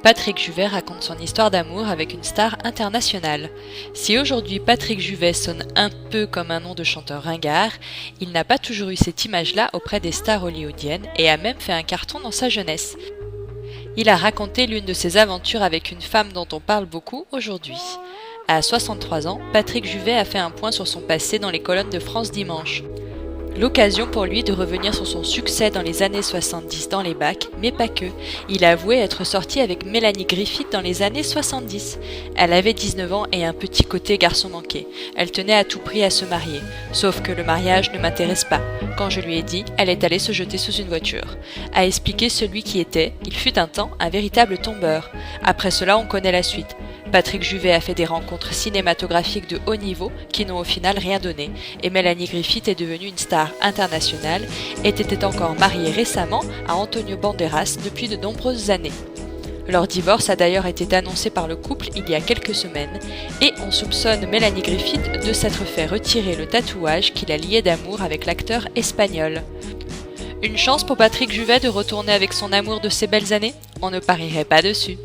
Patrick Juvet raconte son histoire d'amour avec une star internationale. Si aujourd'hui Patrick Juvet sonne un peu comme un nom de chanteur ringard, il n'a pas toujours eu cette image-là auprès des stars hollywoodiennes et a même fait un carton dans sa jeunesse. Il a raconté l'une de ses aventures avec une femme dont on parle beaucoup aujourd'hui. À 63 ans, Patrick Juvet a fait un point sur son passé dans les colonnes de France Dimanche. L'occasion pour lui de revenir sur son succès dans les années 70 dans les bacs, mais pas que. Il a avoué être sorti avec Mélanie Griffith dans les années 70. Elle avait 19 ans et un petit côté garçon manqué. Elle tenait à tout prix à se marier. Sauf que le mariage ne m'intéresse pas. Quand je lui ai dit, elle est allée se jeter sous une voiture. A expliqué celui qui était, il fut un temps, un véritable tombeur. Après cela, on connaît la suite. Patrick Juvet a fait des rencontres cinématographiques de haut niveau qui n'ont au final rien donné, et Mélanie Griffith est devenue une star internationale et était encore mariée récemment à Antonio Banderas depuis de nombreuses années. Leur divorce a d'ailleurs été annoncé par le couple il y a quelques semaines, et on soupçonne Mélanie Griffith de s'être fait retirer le tatouage qui la liait d'amour avec l'acteur espagnol. Une chance pour Patrick Juvet de retourner avec son amour de ses belles années ? On ne parierait pas dessus.